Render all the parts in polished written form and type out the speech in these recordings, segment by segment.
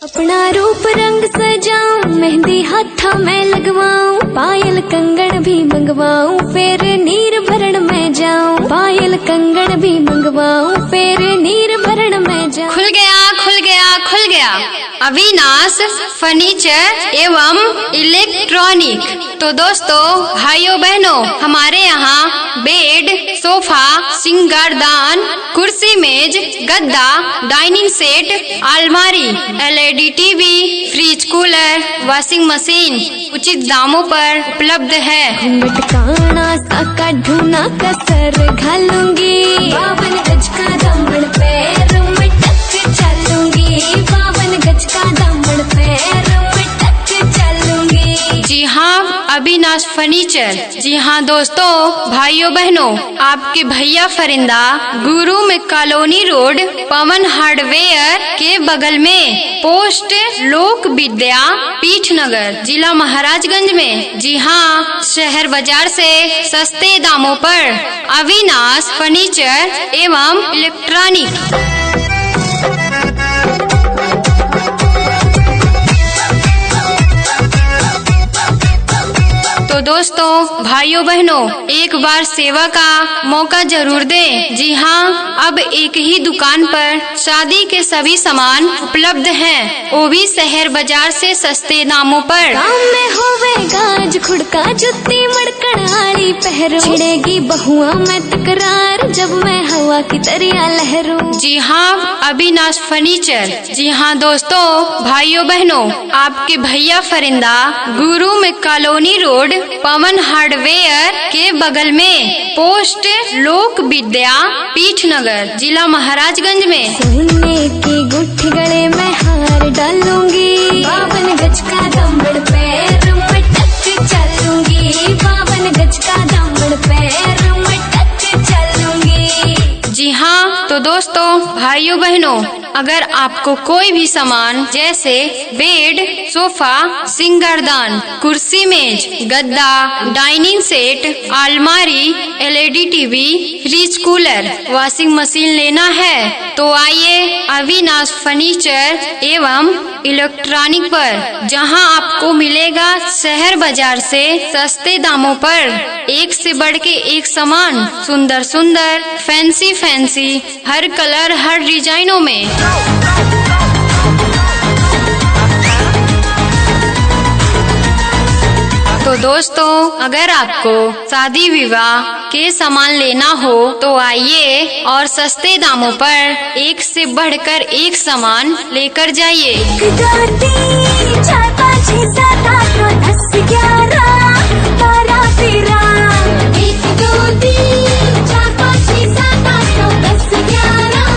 अपना रूप रंग सजाऊं, मेहंदी हाथा में लगवाऊं, पायल कंगन भी मंगवाऊं, फिर नीर भरण में जाऊं। पायल कंगन भी मंगवाऊं, फिर नीर भरण में जाऊं। खुल गया खुल गया खुल गया अविनाश फर्नीचर एवं इलेक्ट्रॉनिक। तो दोस्तों भाइयों बहनों, हमारे यहाँ बेड, सोफा, सिंगारदान, कुर्सी मेज, गद्दा, डाइनिंग सेट, अलमारी, LED TV, fridge, cooler, washing machine उचित दामों पर उपलब्ध है। घूंघट काना साका ढूना कसर घालूंगी, 52 गज का दामन पैर में टक चलूंगी, 52 गज का दामन पैर में टक चलूंगी। जी हाँ, अविनाश फर्नीचर। जी हाँ दोस्तों भाइयों बहनों, आपके भैया फरिंदा गुरु में कॉलोनी रोड, पवन हार्डवेयर के बगल में, पोस्ट लोक विद्या पीठनगर, जिला महाराजगंज में। जी हाँ, शहर बाजार से सस्ते दामों पर अविनाश फर्नीचर एवं इलेक्ट्रॉनिक। तो दोस्तों भाइयों बहनों, एक बार सेवा का मौका जरूर दें। जी हाँ, अब एक ही दुकान पर शादी के सभी सामान उपलब्ध हैं, वो भी शहर बाजार से सस्ते दामों पर। काम में होवेगा आज खुड़का, जुत्ती मड़कड़ आड़ी पहरो, छिड़ेगी बहुआ में तकरार, जब मैं हवा की तरिया लहरूं। जी हाँ, अविनाश फर्नीचर। जी हाँ दोस्तों भाइयों बहनों, आपके भैया फरिंदा गुरु में कॉलोनी रोड, पवन हार्डवेयर के बगल में, पोस्ट लोक विद्या पीठनगर, जिला महाराजगंज में। सोने की गुट्ठी गले में हार डालूंगी, 52 गज का दामन पैर में टक चलूंगी, 52 गज का दामन पैर में टक चलूंगी। जी हाँ, तो दोस्तों भाइयों बहनों, अगर आपको कोई भी सामान जैसे बेड, सोफा, सिंगारदान, कुर्सी मेज, गद्दा, डाइनिंग सेट, अलमारी, LED TV, fridge, cooler, washing machine लेना है तो आइए अविनाश फर्नीचर एवं इलेक्ट्रॉनिक पर, जहां आपको मिलेगा शहर बाजार से सस्ते दामों पर एक से बढ़ के एक सामान, सुंदर सुंदर, फैंसी फैंसी, हर कलर हर डिजाइनों में। तो दोस्तों अगर आपको शादी विवाह के सामान लेना हो तो आइए और सस्ते दामों पर एक से बढ़कर एक सामान लेकर जाइए। 1 2 3 4 5 6 7 8 9 10 11 12 13 1 2 3 4 5 6 7 8 9 10 11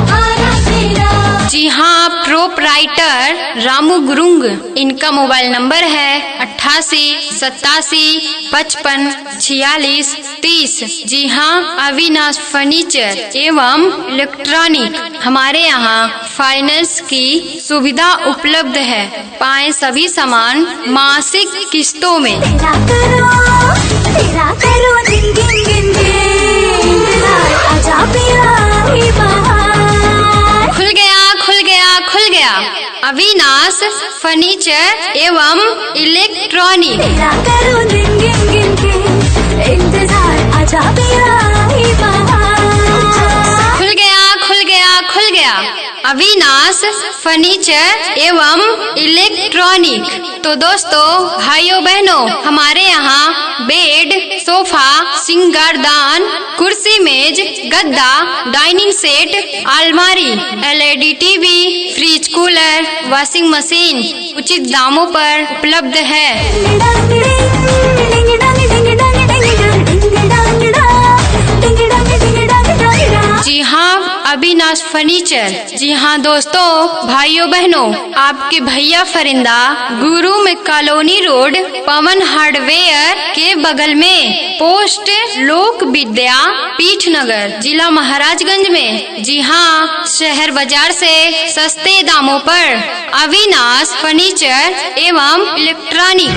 12 13। जी हाँ, प्रोपराइटर रामू गुरुंग, इनका मोबाइल नंबर है 88 87 55 46 30। जी हाँ, अविनाश फर्नीचर एवं इलेक्ट्रॉनिक। हमारे यहाँ फाइनेंस की सुविधा उपलब्ध है, पाएं सभी सामान मासिक किस्तों में। तेरा करो दिन गिन गिन के, आजा पिया ही बहार। खुल गया खुल गया खुल गया अविनाश फर्नीचर एवं इलेक्ट्रॉनिक। तेरा करो दिन गिन गिन के, इंतजार आजा पिया ही बहार। खुल गया खुल गया खुल गया अविनाश फर्नीचर एवं इलेक्ट्रॉनिक। तो दोस्तों भाइयों बहनों, हमारे यहाँ बेड, सोफा, सिंगारदान, कुर्सी मेज, गद्दा, डाइनिंग सेट, अलमारी, LED TV, fridge, cooler, washing machine उचित दामों पर उपलब्ध है। जी हाँ, अविनाश फर्नीचर। जी हाँ दोस्तों भाइयों बहनों, आपके भैया फरिंदा गुरु में कॉलोनी रोड, पवन हार्डवेयर के बगल में, पोस्ट लोक विद्या पीठनगर, जिला महाराजगंज में। जी हाँ, शहर बाजार से सस्ते दामों पर अविनाश फर्नीचर एवं इलेक्ट्रॉनिक।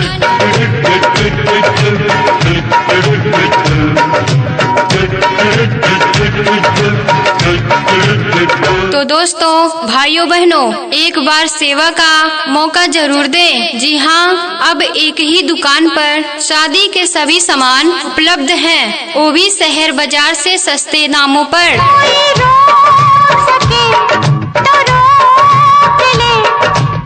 तो तो दोस्तों भाइयों बहनों, एक बार सेवा का मौका जरूर दें। जी हाँ, अब एक ही दुकान पर शादी के सभी सामान उपलब्ध हैं, वो भी शहर बाजार से सस्ते दामों पर। कोई रोक सके तो रोक ले,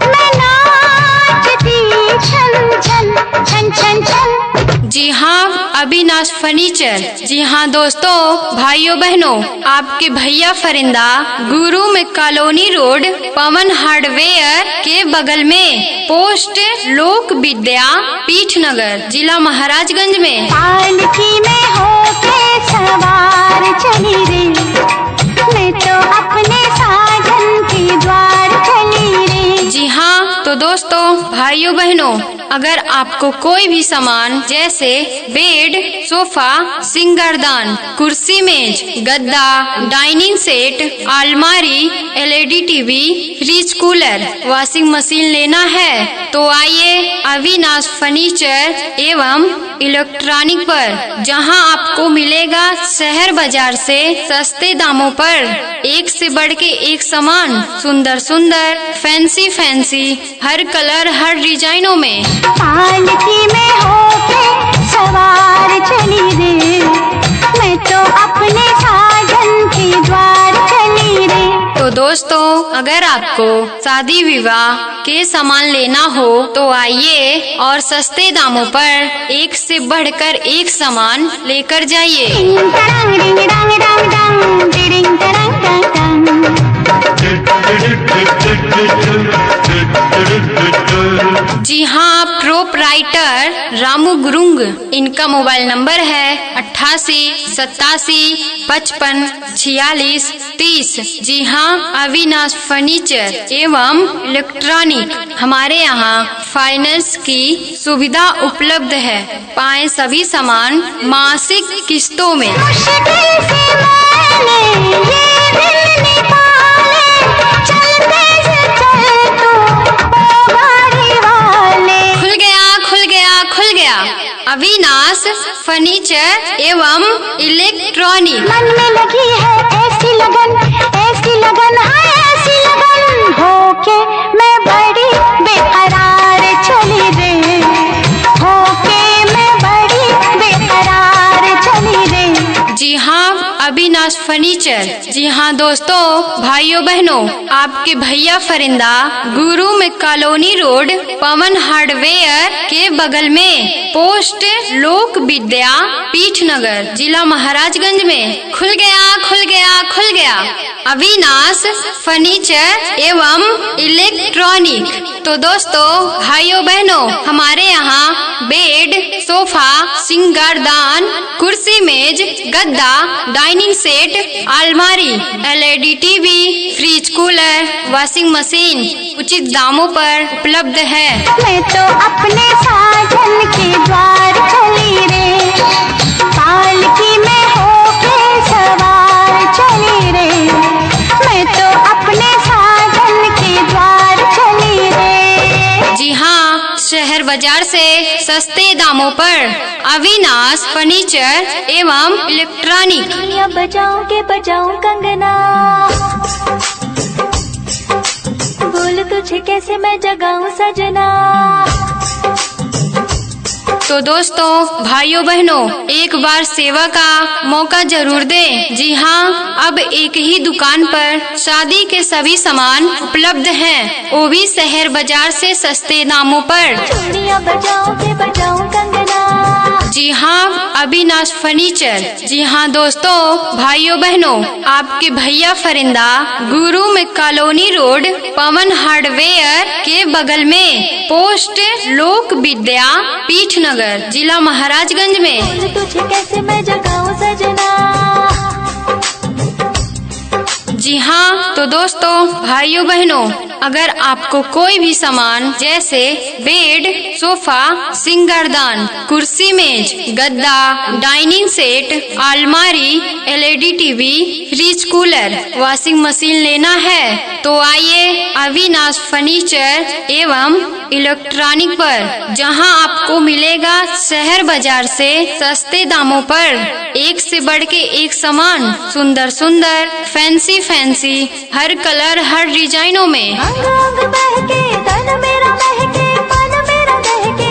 मैं नाचती छन छन छन छन छन। जी हाँ, अविनाश फर्नीचर। जी हाँ दोस्तों भाइयों बहनों, आपके भैया फरिंदा गुरु में कॉलोनी रोड पवन हार्डवेयर के बगल में पोस्ट लोक विद्या पीठ नगर जिला महाराजगंज में। पालकी में होके सवार चली रे, मैं तो अपने साधन के द्वार चली रे। जी हाँ तो दोस्तों भाइयों बहनों, अगर आपको कोई भी सामान जैसे बेड, सोफा, सिंगारदान, कुर्सी मेज, गद्दा, डाइनिंग सेट, अलमारी, LED TV, fridge, cooler, washing machine लेना है तो आइए अविनाश फर्नीचर एवं इलेक्ट्रॉनिक पर, जहां आपको मिलेगा शहर बाजार से सस्ते दामों पर एक से बढ़ के एक सामान, सुंदर सुंदर, फैंसी फैंसी, हर कलर हर डिजाइनों में। पालकी में होके सवार चली रे, मैं तो अपने साधन के द्वार चली रे। तो दोस्तों अगर आपको शादी विवाह के सामान लेना हो तो आइए और सस्ते दामों पर एक से बढ़कर एक सामान लेकर जाइए। टिंग टरंग डिंग डंग डंग डंग, डिडिंग टरंग टंग टंग। जी हाँ, प्रोपराइटर रामू गुरुंग, इनका मोबाइल नंबर है 88 87 55 46 30। जी हाँ, अविनाश फर्नीचर एवं इलेक्ट्रॉनिक, हमारे यहाँ फाइनेंस की सुविधा उपलब्ध है। पाएं सभी सामान मासिक किस्तों में। मुश्किल से मैंने ये दिल निकाले, चलते से चल तू ओ गाड़ी वाले। खुल गया खुल गया खुल गया, अविनाश फर्नीचर एवं इलेक्ट्रॉनिक। मन में लगी है ऐसी लगन हाँ ऐसी लगन, होके मैं बड़ी बेकरार चली रे, होके मैं बड़ी बेकरार चली रे। जी हाँ, अविनाश फर्नीचर। जी हाँ दोस्तों भाइयों बहनों, आपके भैया फरिंदा गुरु में कॉलोनी रोड पवन हार्डवेयर के बगल में पोस्ट लोक विद्या पीठ नगर जिला महाराजगंज में। खुल गया खुल गया खुल गया, अविनाश फर्नीचर एवं इलेक्ट्रॉनिक। तो दोस्तों भाइयों बहनों, हमारे यहाँ बेड, सोफा, सिंगारदान, कुर्सी मेज, गद्दा, डाइनिंग सेट, अलमारी, LED TV, fridge, cooler, washing machine उचित दामों पर उपलब्ध है। मैं तो अपने साधन के द्वार चली रे, पालकी में होके सवार चली रे, मैं तो अपने साधन के द्वार चली रे। जी हाँ, शहर बाजार से सस्ते दामों पर अविनाश फर्नीचर एवं इलेक्ट्रॉनिक। दुनिया बजाऊं के बजाऊं कंगना, बोल तुझे कैसे मैं जगाऊं सजना। तो दोस्तों भाइयों बहनों, एक बार सेवा का मौका जरूर दें। जी हाँ, अब एक ही दुकान पर शादी के सभी सामान उपलब्ध हैं, वो भी शहर बाजार से सस्ते दामों पर। दुनिया बजाऊं के बजाऊं कंगना। जी हाँ, अविनाश फर्नीचर। जी हाँ दोस्तों भाइयों बहनों, आपके भैया फरिंदा गुरु में कॉलोनी रोड पवन हार्डवेयर के बगल में पोस्ट लोक विद्या पीठ नगर जिला महाराजगंज में। बोल तुझे कैसे मैं जगाऊं सजना। जी हाँ तो दोस्तों भाइयों बहनों, अगर आपको कोई भी सामान जैसे बेड, सोफा, सिंगारदान, कुर्सी मेज, गद्दा, डाइनिंग सेट, अलमारी, LED TV, fridge, cooler, washing machine लेना है तो आइए अविनाश फर्नीचर एवं इलेक्ट्रॉनिक पर, जहां आपको मिलेगा शहर बाजार से सस्ते दामों पर एक से बढ़ के एक सामान, सुंदर सुंदर, फैंसी फैंसी, हर कलर हर डिजाइनों में। अंग अंग बहके तन मेरा महके मन मेरा दहके,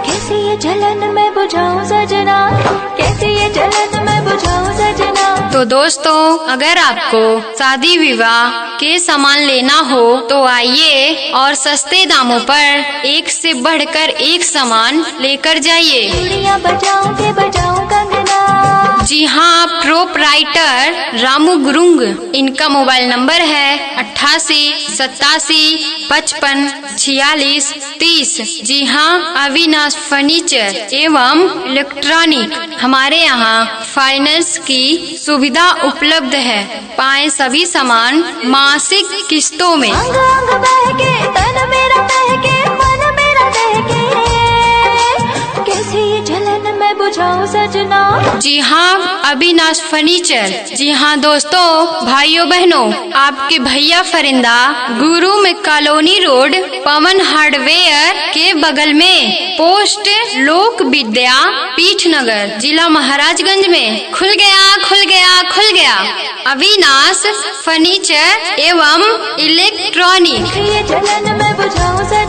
कैसे ये जलन मैं बुझाऊं सजना, कैसे ये जलन मैं बुझाऊं सजना। तो दोस्तों, अगर आपको शादी विवाह के सामान लेना हो तो आइए और सस्ते दामों पर एक से बढ़कर एक सामान लेकर जाइए। चूड़ियां बजाऊं के बजाऊं कंगना। जी हाँ, प्रोपराइटर रामू गुरुंग, इनका मोबाइल नंबर है 88 87 55 46 30। जी हाँ, अविनाश फर्नीचर एवं इलेक्ट्रॉनिक, हमारे यहाँ फाइनेंस की सुविधा उपलब्ध है। पाएं सभी सामान मासिक किस्तों में। अंग अंग बहके तन मेरा महके मन मेरा दहके, कैसे ये जलन मैं बुझाऊं सजना। जी हाँ, अविनाश फर्नीचर। जी हाँ दोस्तों, भाइयों बहनों, आपके भैया फरिंदा गुरु में कॉलोनी रोड, पवन हार्डवेयर के बगल में, पोस्ट लोक विद्या पीठ नगर, जिला महाराजगंज में खुल गया खुल गया खुल गया अविनाश फर्नीचर एवं इलेक्ट्रॉनिक। ये जलन मैं बुझाऊं सजना।